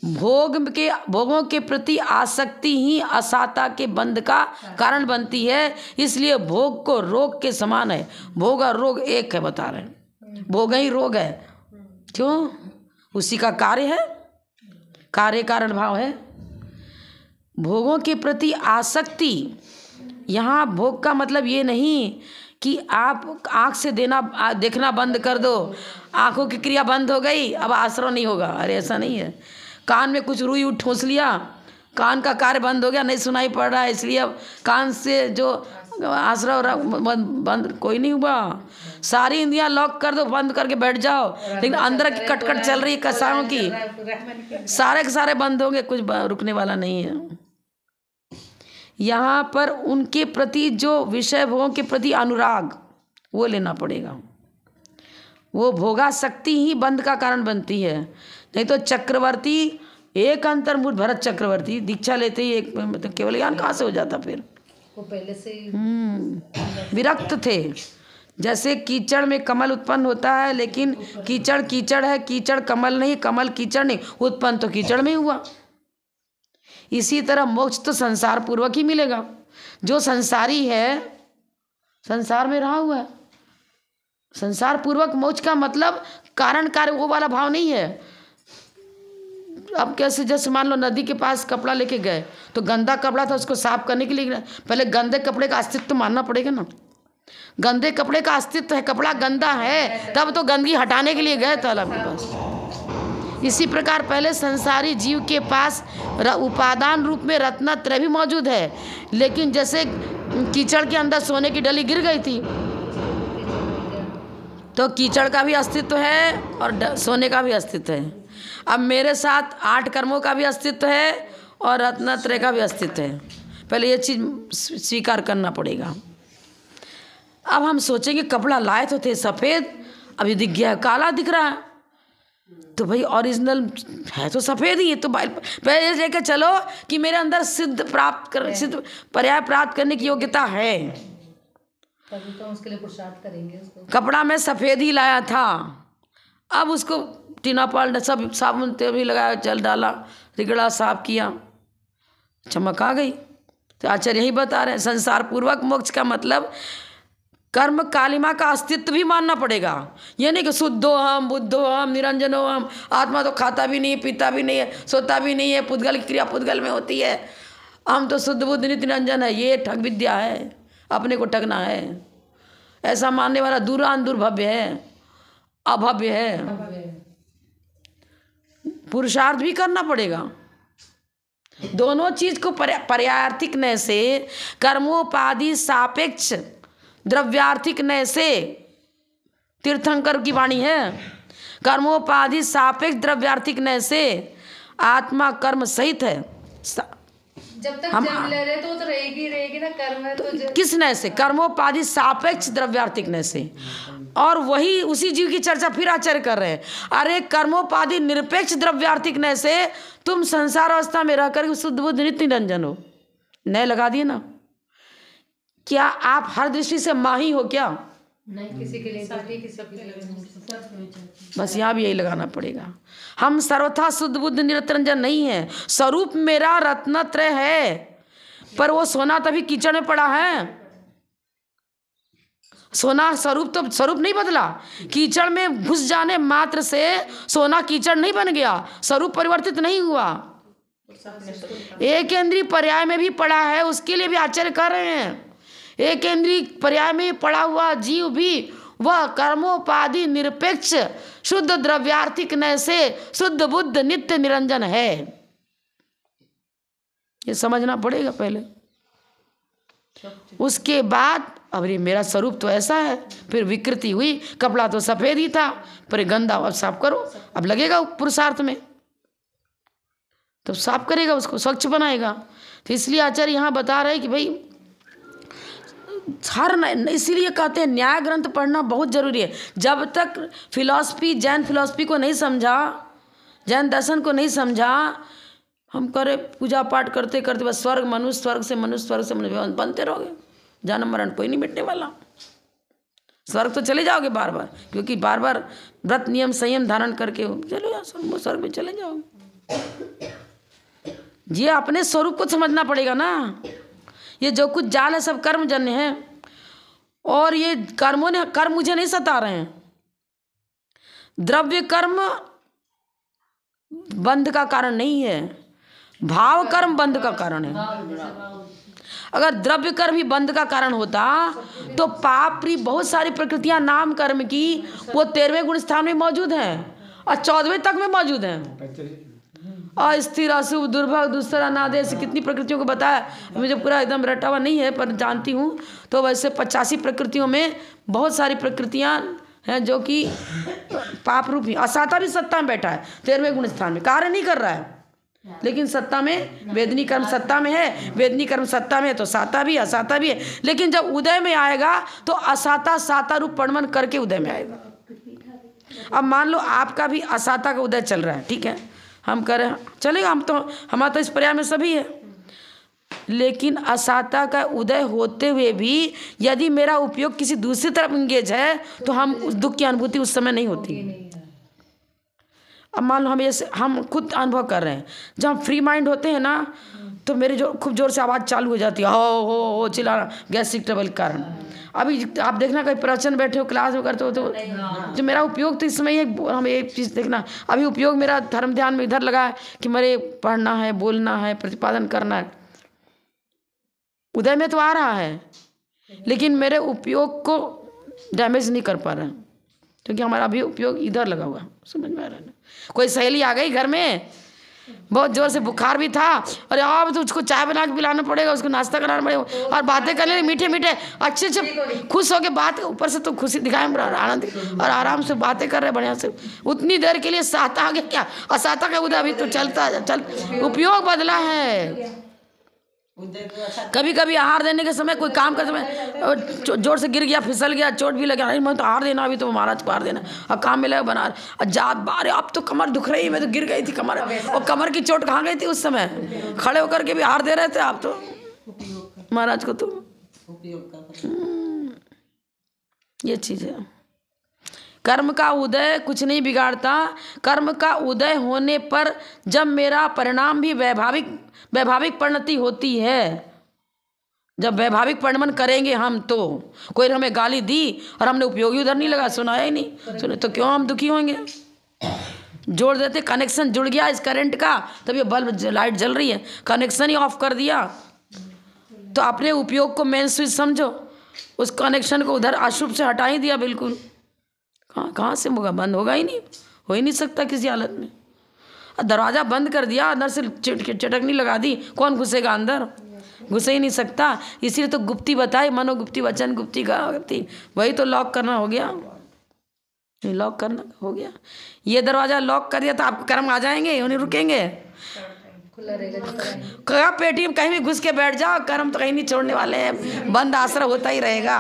भोगों के प्रति आसक्ति ही असाता के बंध का कारण बनती है। इसलिए भोग को रोग के समान है। भोग और रोग एक है, बता रहे हैं। भोग ही रोग है, क्यों? उसी का कार्य है, कार्य कारण भाव है। भोगों के प्रति आसक्ति, यहाँ भोग का मतलब ये नहीं कि आप आँख से देखना बंद कर दो, आँखों की क्रिया बंद हो गई, अब आश्रव नहीं होगा। अरे ऐसा नहीं है। कान में कुछ रुई ठूंस लिया, कान का कार्य बंद हो गया, नहीं सुनाई पड़ रहा है, इसलिए अब कान से जो आश्रम बंद कोई नहीं हुआ। सारी इंडिया लॉक कर दो, बंद करके बैठ जाओ, लेकिन अंदर की कटकट चल रही है कसायों की, सारे के सारे बंद होंगे, कुछ रुकने वाला नहीं है। यहाँ पर उनके प्रति जो विषय भोगों के प्रति अनुराग वो लेना पड़ेगा। वो भोगा शक्ति ही बंध का कारण बनती है। नहीं तो चक्रवर्ती, एक अंतर्मुख भरत चक्रवर्ती दीक्षा लेते ही एक मतलब केवल ज्ञान कहाँ से हो जाता, फिर वो पहले से विरक्त थे। जैसे कीचड़ में कमल उत्पन्न होता है, लेकिन कीचड़ कीचड़ है, कीचड़ कमल नहीं, कमल कीचड़ नहीं, उत्पन्न तो कीचड़ में हुआ। इसी तरह मोक्ष तो संसार पूर्वक ही मिलेगा। जो संसारी है संसार में रहा हुआ है। संसार पूर्वक मोक्ष का मतलब कारण कार्य वो वाला भाव नहीं है। अब कैसे, जैसे मान लो नदी के पास कपड़ा लेके गए तो गंदा कपड़ा था, उसको साफ करने के लिए पहले गंदे कपड़े का अस्तित्व तो मानना पड़ेगा ना। गंदे कपड़े का अस्तित्व है, कपड़ा गंदा है, तब तो गंदगी हटाने के लिए गए तालाब के पास। इसी प्रकार पहले संसारी जीव के पास उपादान रूप में रत्नत्रय भी मौजूद है, लेकिन जैसे कीचड़ के अंदर सोने की डली गिर गई थी तो कीचड़ का भी अस्तित्व है और सोने का भी अस्तित्व है। अब मेरे साथ 8 कर्मों का भी अस्तित्व है और रत्नत्रय का भी अस्तित्व है। पहले ये चीज़ स्वीकार करना पड़ेगा। अब हम सोचेंगे कपड़ा लाए तो थे सफ़ेद, अभी दिख गया है काला दिख रहा है, तो भाई ओरिजिनल है तो सफ़ेद ही है। तो पहले लेके चलो कि मेरे अंदर सिद्ध पर्याय प्राप्त करने की योग्यता है, तभी तो उसके लिए पुरुषार्थ करेंगे। उसको कपड़ा मैं सफ़ेद ही लाया था, अब उसको टीना पाल सब साबुन तेल भी लगाया, जल डाला, रिगड़ा, साफ किया, चमक आ गई। तो आचार्य यही बता रहे हैं, संसार पूर्वक मोक्ष का मतलब कर्म कालिमा का अस्तित्व भी मानना पड़ेगा। ये नहीं कि शुद्धो हम, बुद्धो हम, निरंजनो हम, आत्मा तो खाता भी नहीं, पीता भी नहीं है, सोता भी नहीं है, पुद्गल की क्रिया पुद्गल में होती है, हम तो शुद्ध बुद्ध नित्य निरंजन है। ये ठग विद्या है, अपने को ठगना है। ऐसा मानने वाला दूरान दुर्भव्य है, अभव्य है। पुरुषार्थ भी करना पड़ेगा। दोनों चीज को पर्यायार्थिक नय से, कर्मोपाधि सापेक्ष द्रव्यार्थिक नय से, तीर्थंकर की वाणी है, कर्मोपाधि सापेक्ष द्रव्यार्थिक नय से आत्मा कर्म सहित है। जब तक जन्म ले रहे तो रहेगी ना कर्म है, तो किस नय से? कर्मोपाधि सापेक्ष द्रव्यार्थिक नय से। और वही उसी जीव की चर्चा फिर आचार्य कर रहे हैं। अरे कर्मोपाधि निरपेक्ष द्रव्यार्थिक नय से तुम संसार अवस्था में रहकर शुद्ध बुद्ध नित्य निरंजन हो, नय लगा दिए ना। क्या आप हर दृष्टि से माही हो क्या? नहीं, किसी के लिए साथी, किसी के लिए बस यहाँ भी यही लगाना पड़ेगा। हम सर्वथा शुद्ध बुद्ध निरंजन नहीं है। स्वरूप मेरा रत्नत्रय है, पर वो सोना तभी कीचड़ में पड़ा है। सोना स्वरूप नहीं बदला, कीचड़ में घुस जाने मात्र से सोना कीचड़ नहीं बन गया, स्वरूप परिवर्तित नहीं हुआ। एक इंद्रिय पर्याय में भी पड़ा है, उसके लिए भी आचार्य कर रहे हैं। एक इंद्रिय पर्याय में पड़ा हुआ जीव भी वह कर्मोपाधि निरपेक्ष शुद्ध द्रव्यार्थिक नय से शुद्ध बुद्ध नित्य निरंजन है। ये समझना पड़ेगा पहले, उसके बाद अब ये मेरा स्वरूप तो ऐसा है। फिर विकृति हुई, कपड़ा तो सफेद ही था, पर गंदा अब साफ करो, अब लगेगा पुरुषार्थ में, तो साफ करेगा, उसको स्वच्छ बनाएगा। तो इसलिए आचार्य यहाँ बता रहे कि भाई इसीलिए कहते हैं न्याय ग्रंथ पढ़ना बहुत जरूरी है। जब तक फिलॉसफी, जैन फिलॉसफी को नहीं समझा, जैन दर्शन को नहीं समझा, हम करे पूजा पाठ करते करते बस स्वर्ग मनुष्य, स्वर्ग से मनुष्य, स्वर्ग से मनुष्य बनते रहोगे। जन्म मरण कोई नहीं मिटने वाला। स्वर्ग तो चले जाओगे बार बार, क्योंकि बार बार व्रत नियम संयम धारण करके चलो यार स्वर्ग में चले जाओगे। ये अपने स्वरूप को समझना पड़ेगा ना। ये जो कुछ जाल है सब कर्मजन्य है, और ये कर्म मुझे नहीं सता रहे हैं। द्रव्य कर्म बंध का कारण नहीं है, भाव कर्म बंध का कारण है। अगर द्रव्य कर्म ही बंध का कारण होता तो पाप प्री बहुत सारी प्रकृतियां नाम कर्म की वो 13वें गुण स्थान में मौजूद हैं और 14वें तक में मौजूद हैं। अस्थिर, अशुभ, दुर्भग, दुस्तर, अनादि, ऐसी कितनी प्रकृतियों को बताया। मुझे पूरा एकदम रटा हुआ नहीं है पर जानती हूँ। तो वैसे 85 प्रकृतियों में बहुत सारी प्रकृतियाँ हैं जो कि पाप रूप ही। असाता भी सत्ता में बैठा है 13वें गुण स्थान में, कार्य नहीं कर रहा है लेकिन सत्ता में, वेदनी कर्म सत्ता में है, वेदनी कर्म सत्ता में है तो साता भी असाता भी है। लेकिन जब उदय में आएगा तो असाता साता रूप परिणमन करके उदय में आएगा। अब मान लो आपका भी असाता का उदय चल रहा है, ठीक है, हम करें चलेगा, हमारा तो इस पर्याय में सभी है। लेकिन असाता का उदय होते हुए भी यदि मेरा उपयोग किसी दूसरी तरफ इंगेज है तो हम उस दुख की अनुभूति उस समय नहीं होती। अब मान लो हम खुद अनुभव कर रहे हैं, जब हम फ्री माइंड होते हैं ना तो मेरे जो खूब जोर से आवाज़ चालू हो जाती है, हो चिल्लाना, गैस्ट्रिक ट्रबल के कारण। अभी आप देखना कहीं प्रवचन बैठे हो, क्लास में करते हो तो जो मेरा उपयोग तो इस समय हम एक चीज़ देखना, अभी उपयोग मेरा धर्म ध्यान में इधर लगा है कि मेरे पढ़ना है, बोलना है, प्रतिपादन करना है। उदय में तो आ रहा है लेकिन मेरे उपयोग को डैमेज नहीं कर पा रहा है क्योंकि हमारा अभी उपयोग इधर लगा हुआ, समझ में आ रहा है ना। कोई सहेली आ गई घर में, बहुत जोर से बुखार भी था, और अब तो उसको चाय बना के पिलाना पड़ेगा, उसको नाश्ता कराना पड़ेगा और बातें करने मीठे मीठे अच्छे अच्छे खुश होके बात, ऊपर से तो खुशी दिखाए आनंद और आराम से बातें कर रहे बढ़िया से। उतनी देर के लिए साता आ गया क्या, असाता का उदय अभी तो चल उपयोग बदला है। कभी कभी आहार देने के समय कोई काम करते समय जोर से गिर गया, फिसल गया, चोट भी लगा, नहीं मैं तो आहार देना, अभी तो महाराज को आहार देना और काम में लगा बना अरे अब तो कमर दुख रही है, मैं तो गिर गई थी कमर, और कमर की चोट कहाँ गई थी उस समय, खड़े होकर के भी आहार दे रहे थे आप तो महाराज को। तो ये चीज़ है। कर्म का उदय कुछ नहीं बिगाड़ता। कर्म का उदय होने पर जब मेरा परिणाम भी वैभाविक परिणति होती है, जब वैभाविक परिणमन करेंगे हम, तो कोई हमें गाली दी और हमने उपयोगी उधर नहीं लगा, सुनाया ही नहीं, सुने तो क्यों हम दुखी होंगे। जोड़ देते, कनेक्शन जुड़ गया इस करंट का, तब ये बल्ब लाइट जल रही है, कनेक्शन ही ऑफ कर दिया तो अपने उपयोग को मेन स्विच समझो, उस कनेक्शन को उधर अशुभ से हटा ही दिया बिल्कुल। कहाँ से होगा, बंद होगा ही नहीं, हो ही नहीं सकता किसी हालत में। दरवाज़ा बंद कर दिया, अंदर से चटकनी लगा दी, कौन घुसेगा अंदर, घुस ही नहीं सकता। इसीलिए तो गुप्ती बताई, मनोगुप्ती, वचन गुप्ती, गुप्ती, वही तो लॉक करना हो गया, लॉक करना हो गया। ये दरवाज़ा लॉक कर दिया तो आपके कर्म आ जाएंगे, उन्हें रुकेंगे, खुला रहेगा। कहा पेटी में कहीं भी घुस के बैठ जाओ, कर्म तो कहीं नहीं छोड़ने वाले हैं, बंद आश्रय होता ही रहेगा।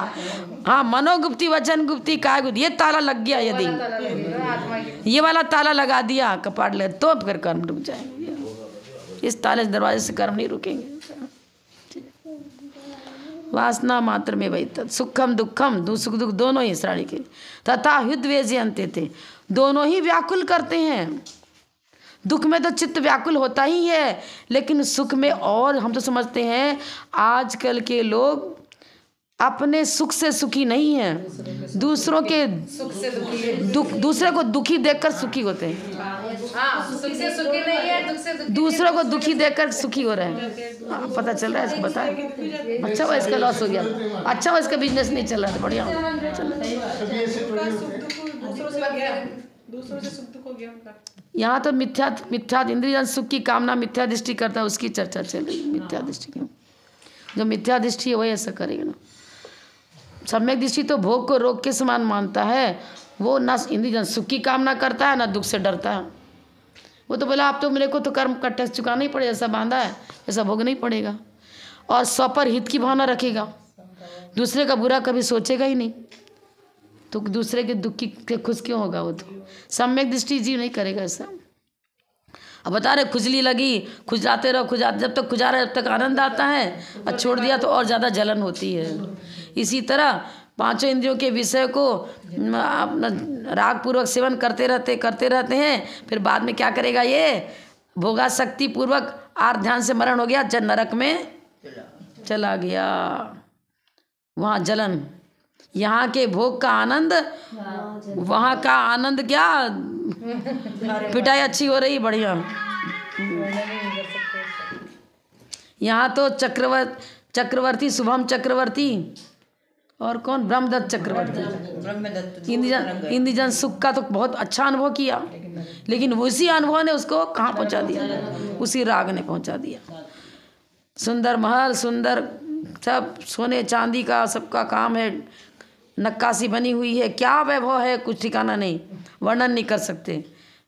हाँ, मनोगुप्ती, वचन गुप्ती, काय गुप्ती, ये ताला लग गया, यदि ये वाला ताला लगा दिया कपाट ले तो फिर कर्म रुक जाएंगे। इस ताले दरवाजे से कर्म नहीं रुकेंगे। वासना मात्र में वही तत् सुखम दुखम, सुख दुख दोनों ही श्राणी के तथा हृदय अंत्य थे, दोनों ही व्याकुल करते हैं। दुख में तो चित्त व्याकुल होता ही है, लेकिन सुख में और हम तो समझते हैं आजकल के लोग अपने सुख से सुखी नहीं हैं, दूसरों के सुख से दुखी है, दूसरे को दुखी देखकर सुखी होते हैं। हाँ, सुख से सुखी नहीं है, दुख से दुखी, दूसरों को दुखी देखकर सुखी हो रहे हैं। हाँ, पता चल रहा है, इसको बताया। अच्छा हुआ इसका लॉस हो गया, अच्छा हुआ इसका बिजनेस नहीं चल रहा था, बढ़िया चल दूसरों से सुख दुख हो गया उनका। यहाँ तो मिथ्या इंद्रिय सुख की कामना मिथ्या दृष्टि करता है, उसकी चर्चा चल रही है। मिथ्या दृष्टि की, जो मिथ्या दृष्टि है वही ऐसा करेगा ना। सम्यक दृष्टि तो भोग को रोग के समान मानता है, वो ना इंद्रिय सुख की कामना करता है ना दुख से डरता है। वो तो बोला आप तो मेरे को तो कर्म का टैक्स चुकाना ही पड़ेगा, ऐसा बांधा है, ऐसा भोगना ही पड़ेगा, और स्वपर हित की भावना रखेगा, दूसरे का बुरा कभी सोचेगा ही नहीं, तो दूसरे के दुख की खुश क्यों होगा। वो तो सम्यक दृष्टि जीव नहीं करेगा ऐसा। अब बता रहे खुजली लगी, खुजाते रहो, खुजाते, जब तक खुजा रहे जब तक आनंद आता है, और छोड़ दिया तो और ज़्यादा जलन होती है। इसी तरह पांचों इंद्रियों के विषय को अपना राग पूर्वक सेवन करते रहते हैं, फिर बाद में क्या करेगा, ये भोगासक्ति पूर्वक आर ध्यान से मरण हो गया, जब नरक में चला गया, वहाँ जलन, यहाँ के भोग का आनंद, वहाँ का आनंद क्या, पिटाई अच्छी हो रही, बढ़िया। यहाँ तो चक्रवर्ती शुभम चक्रवर्ती, और कौन, ब्रह्मदत्त चक्रवर्ती। इंद्रजन सुख का तो बहुत अच्छा अनुभव किया, लेकिन उसी अनुभव ने उसको कहाँ पहुँचा दिया, उसी राग ने पहुँचा दिया। सुंदर महल, सुंदर सब सोने चांदी का सबका काम है, नक्काशी बनी हुई है, क्या वैभव है, कुछ ठिकाना नहीं, वर्णन नहीं कर सकते।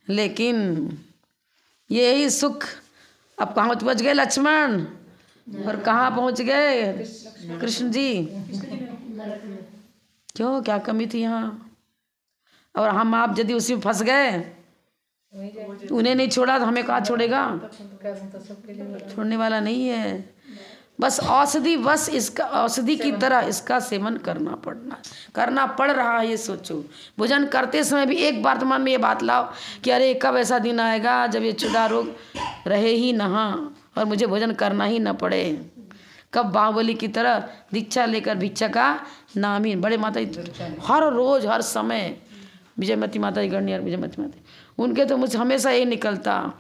लेकिन यही सुख अब कहाँ पहुँच गए लक्ष्मण, और कहाँ पहुँच गए कृष्ण जी। क्यों, क्या कमी थी यहाँ? और हम आप यदि उसी में फंस गए, उन्हें नहीं छोड़ा तो हमें कहाँ छोड़ेगा, छोड़ने वाला नहीं है। बस औषधि, बस इसका औषधि की तरह इसका सेवन करना पड़ रहा है। ये सोचो, भोजन करते समय भी एक बार तो मन में ये बात लाओ कि अरे कब ऐसा दिन आएगा जब ये चूड़ा रोग रहे ही नहा और मुझे भोजन करना ही न पड़े। कब बाहुबली की तरह दीक्षा लेकर भिक्षा का नाम ही, बड़े माता जी हर रोज हर समय, विजयमती माता जी गणियर विजयमती माता, उनके तो मुझे हमेशा यही निकलता।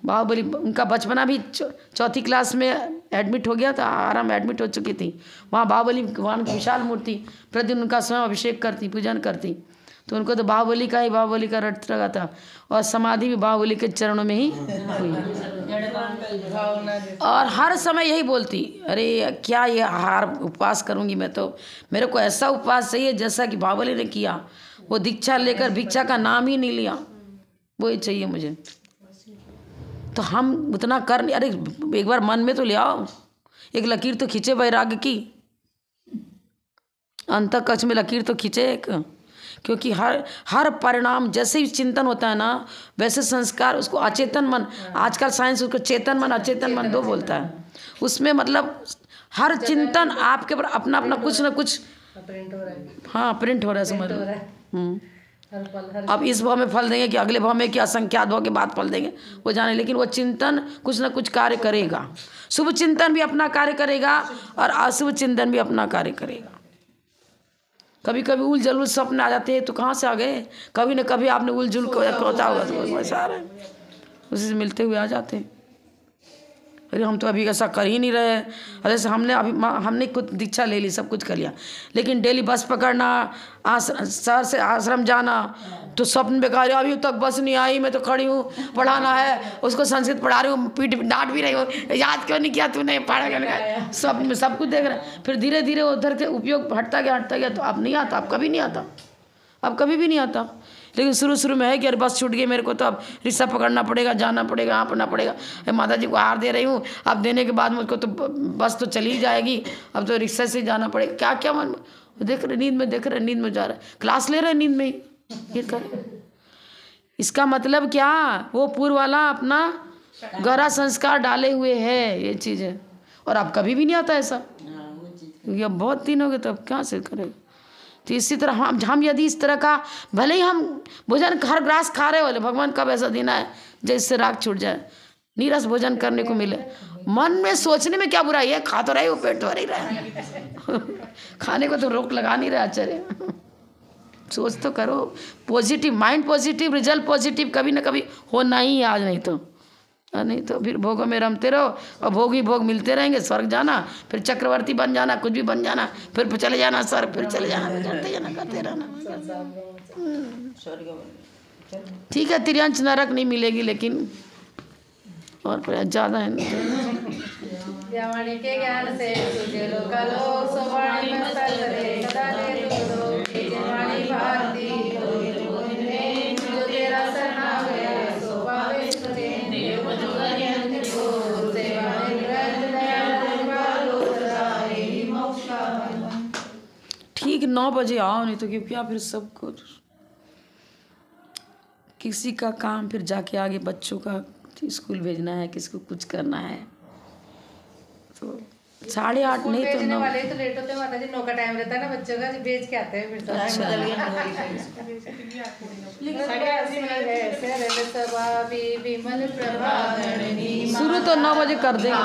बाहुबली, उनका बचपना भी चौथी क्लास में एडमिट हो गया था, आराम एडमिट हो चुकी थी। वहाँ बाहुबली भगवान की विशाल मूर्ति, प्रतिदिन उनका स्वयं अभिषेक करती, पूजन करती, तो उनको तो बाहुबली का रट लगा था। और समाधि भी बाहुबली के चरणों में ही हुई। और हर समय यही बोलती, अरे क्या ये आहार उपवास करूँगी मैं, तो मेरे को ऐसा उपवास चाहिए जैसा कि बाहुबली ने किया। वो दीक्षा लेकर भिक्षा का नाम ही नहीं लिया, वही चाहिए मुझे। तो हम उतना कर नहीं, अरे एक बार मन में तो ले आओ, एक लकीर तो खींचे वैराग्य की, अंतःकक्ष में लकीर तो खींचे एक। क्योंकि हर परिणाम जैसे ही चिंतन होता है ना, वैसे संस्कार, उसको अचेतन मन, आजकल साइंस उसको चेतन मन अचेतन मन दो बोलता है। उसमें मतलब हर चिंतन आपके ऊपर अपना अपना कुछ ना कुछ प्रिंट हो रहा है। हाँ, प्रिंट हो रहा है, समझ लो। अब इस भाव में फल देंगे कि अगले भाव में, कि असंख्यात भाव के बाद फल देंगे, वो जाने। लेकिन वो चिंतन कुछ ना कुछ कार्य करेगा। शुभ चिंतन भी अपना कार्य करेगा और अशुभ चिंतन भी अपना कार्य करेगा। कभी कभी उलझुल स्वप्न आ जाते हैं, तो कहाँ से आ गए? कभी न कभी आपने उलझुल को होता होगा, तो वैसा आ रहा है, उसी से मिलते हुए आ जाते हैं। अरे हम तो अभी ऐसा कर ही नहीं रहे। अरे हमने खुद दीक्षा ले ली, सब कुछ कर लिया, लेकिन डेली बस पकड़ना, शहर से आश्रम जाना, तो स्वप्न बेकार। अभी तक बस नहीं आई, मैं तो खड़ी हूँ, पढ़ाना है, उसको संस्कृत पढ़ा रही हूँ, पीठ डांट भी रही हूँ, याद क्यों नहीं किया तूने, पढ़ा। स्वप्न में सब कुछ देख रहा है। फिर धीरे धीरे उधर के उपयोग हटता गया, तो अब नहीं आता, अब कभी नहीं आता, अब कभी भी नहीं आता। लेकिन शुरू में है कि अरे बस छूट गई मेरे को, तो अब रिक्शा पकड़ना पड़ेगा, जाना पड़ेगा, यहाँ पढ़ना पड़ेगा। माता जी को हार दे रही हूँ, अब देने के बाद मुझको तो बस तो चली जाएगी, अब तो रिक्शा से जाना पड़ेगा। क्या क्या मन देख रहे, नींद में देख रहे, नींद में जा रहा है, क्लास ले रहे नींद में ही, ये कर। इसका मतलब क्या, वो पूर्व वाला अपना गहरा संस्कार डाले हुए है, ये चीज़ है। और अब कभी भी नहीं आता ऐसा, क्योंकि अब बहुत दिन हो गए, तो अब क्या से करेगा। तो इसी तरह हम यदि इस तरह का, भले ही हम भोजन हर ग्रास खा रहे हो, भगवान कब ऐसा दिन है जैसे राग छूट जाए, नीरस भोजन करने को मिले। मन में सोचने में क्या बुराई है, खा तो रहे हो, पेट तो रही रहा खाने को तो रोक लगा नहीं रहा। आचार्य सोच तो करो, positive mind, positive result positive कभी ना कभी होना ही है, आज नहीं तो फिर भोगों में रमते रहो और भोग ही भोग मिलते रहेंगे। स्वर्ग जाना, फिर चक्रवर्ती बन जाना, कुछ भी बन जाना, फिर चले जाना स्वर्ग, फिर चले जाना, करते रहना। ठीक है, तिर्यंच नरक नहीं मिलेगी, लेकिन और प्रयास ज़्यादा है। के ज्ञान से तुझे लोकालोक सवाणी में सजरे सदा दे दो के जवानी भारती जो तेरा सरना गया सो पावे सुने देव जोगन को सेवा निरंतर दया बालो सदाए मोक्ष का। ठीक 9 बजे आओ, नहीं तो क्या फिर सब कुछ किसी का काम, फिर जाके आगे बच्चों का स्कूल भेजना है, किसको कुछ करना है, तो 8:30 नहीं तो 9 वाले तो लेट होते हैं माता जी। 9 का टाइम रहता है ना बच्चों का, भेज के आते हैं फिर शुरू तो 9 बजे कर देंगे।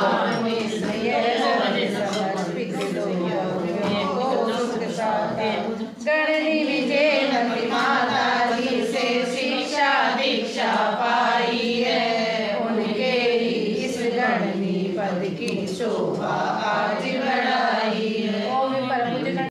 गणनी विजय माता जी से शिक्षा दीक्षा पाई है, उनके इस गणनी पद की शोभा